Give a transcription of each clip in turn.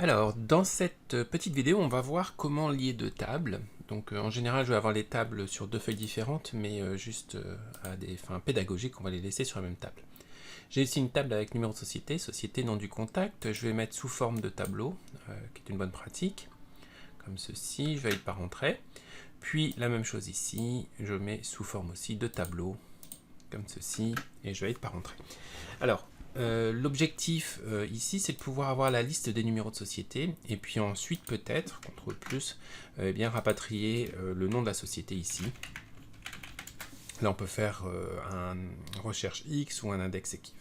Alors, dans cette petite vidéo, on va voir comment lier deux tables. Donc, en général, je vais avoir les tables sur deux feuilles différentes, mais juste à des fins pédagogiques, on va les laisser sur la même table. J'ai ici une table avec numéro de société, société, nom du contact. Je vais mettre sous forme de tableau, qui est une bonne pratique, comme ceci. Je valide par entrée. Puis, la même chose ici, je mets sous forme aussi de tableau, comme ceci, et je valide par entrée. Alors, l'objectif ici, c'est de pouvoir avoir la liste des numéros de société, et puis ensuite peut-être, CTRL plus, eh bien rapatrier le nom de la société ici. Là, on peut faire un recherche X ou un index équiv.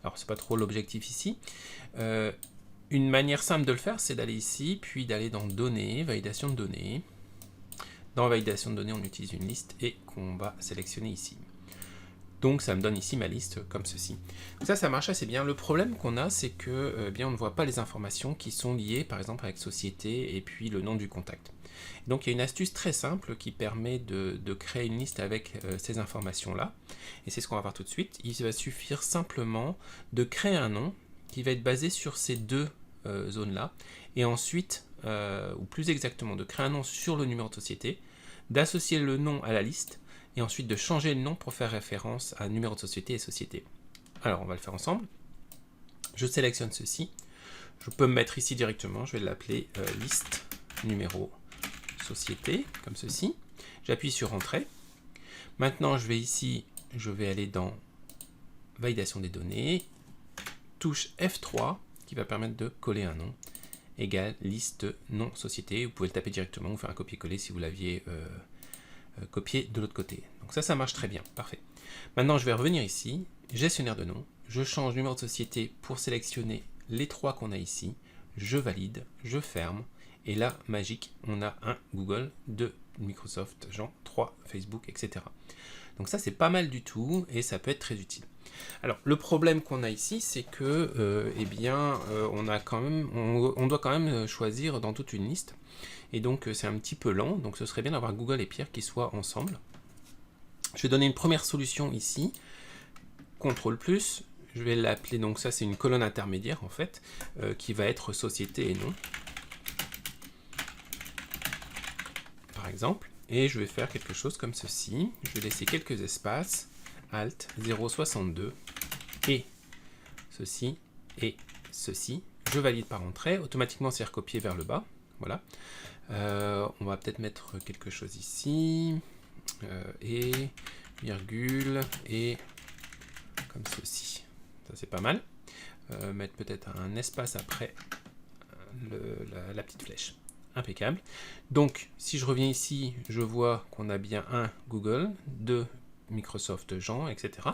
Alors, c'est pas trop l'objectif ici. Une manière simple de le faire, c'est d'aller ici, puis d'aller dans Données, Validation de données. Dans Validation de données, on utilise une liste et qu'on va sélectionner ici. Donc ça me donne ici ma liste comme ceci. Donc ça marche assez bien. Le problème qu'on a, c'est que bien on ne voit pas les informations qui sont liées par exemple avec société et puis le nom du contact. Donc il y a une astuce très simple qui permet de créer une liste avec ces informations-là. Et c'est ce qu'on va voir tout de suite. Il va suffire simplement de créer un nom qui va être basé sur ces deux zones-là. Et ensuite, ou plus exactement, de créer un nom sur le numéro de société, d'associer le nom à la liste, et ensuite de changer le nom pour faire référence à numéro de société et société. Alors on va le faire ensemble. Je sélectionne ceci. Je peux me mettre ici directement. Je vais l'appeler liste numéro société, comme ceci. J'appuie sur Entrée. Maintenant je vais ici, je vais aller dans Validation des données. Touche F3 qui va permettre de coller un nom. Égale liste nom société. Vous pouvez le taper directement ou faire un copier-coller si vous l'aviez copier de l'autre côté. Donc ça marche très bien, parfait. Maintenant, je vais revenir ici, gestionnaire de nom, je change numéro de société pour sélectionner les trois qu'on a ici, je valide, je ferme, et là, magique, on a un Google, 2 Microsoft, Jean, 3 Facebook, etc. Donc ça, c'est pas mal du tout, et ça peut être très utile. Alors, le problème qu'on a ici, c'est que, eh bien, on doit quand même choisir dans toute une liste. Et donc, c'est un petit peu lent. Donc, ce serait bien d'avoir Google et Pierre qui soient ensemble. Je vais donner une première solution ici. CTRL+. Je vais l'appeler, donc ça, c'est une colonne intermédiaire, en fait, qui va être société et nom. Par exemple. Et je vais faire quelque chose comme ceci. Je vais laisser quelques espaces. Alt 0,62 et ceci et ceci. Je valide par entrée. Automatiquement, c'est recopié vers le bas. Voilà. On va peut-être mettre quelque chose ici. Et virgule et comme ceci. Ça, c'est pas mal. Mettre peut-être un espace après la petite flèche. Impeccable. Donc, si je reviens ici, je vois qu'on a bien un Google, deux Microsoft Jean, etc.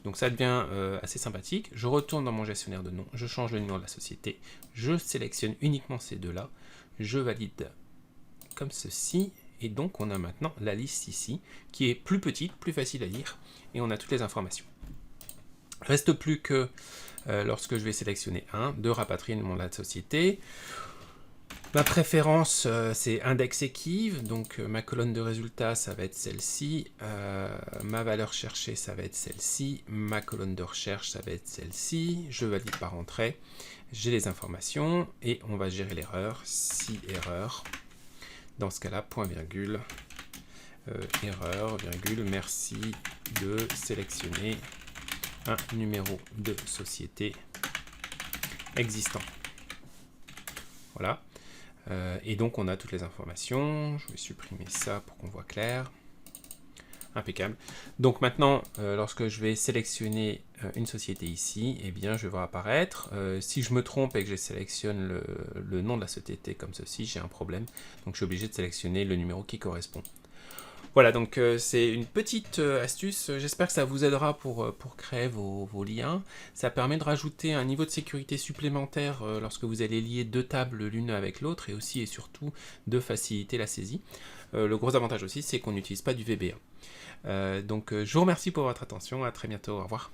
Donc ça devient assez sympathique. Je retourne dans mon gestionnaire de nom, je change le numéro de la société, je sélectionne uniquement ces deux-là, je valide comme ceci, et donc on a maintenant la liste ici, qui est plus petite, plus facile à lire, et on a toutes les informations. Reste plus que, lorsque je vais sélectionner un, de rapatrier le nom de la société. Ma préférence, c'est index équiv, donc ma colonne de résultats, ça va être celle-ci, ma valeur cherchée, ça va être celle-ci, ma colonne de recherche, ça va être celle-ci, je valide par entrée, j'ai les informations, et on va gérer l'erreur, si erreur, dans ce cas-là, point virgule, erreur, virgule, merci de sélectionner un numéro de société existant. Voilà. Et donc on a toutes les informations. Je vais supprimer ça pour qu'on voit clair. Impeccable. Donc maintenant, lorsque je vais sélectionner une société ici, eh bien je vais voir apparaître. Si je me trompe et que je sélectionne le nom de la société comme ceci, j'ai un problème. Donc je suis obligé de sélectionner le numéro qui correspond. Voilà, donc c'est une petite astuce, j'espère que ça vous aidera pour créer vos liens. Ça permet de rajouter un niveau de sécurité supplémentaire lorsque vous allez lier deux tables l'une avec l'autre, et aussi et surtout de faciliter la saisie. Le gros avantage aussi, c'est qu'on n'utilise pas du VB1. Donc je vous remercie pour votre attention, à très bientôt, au revoir.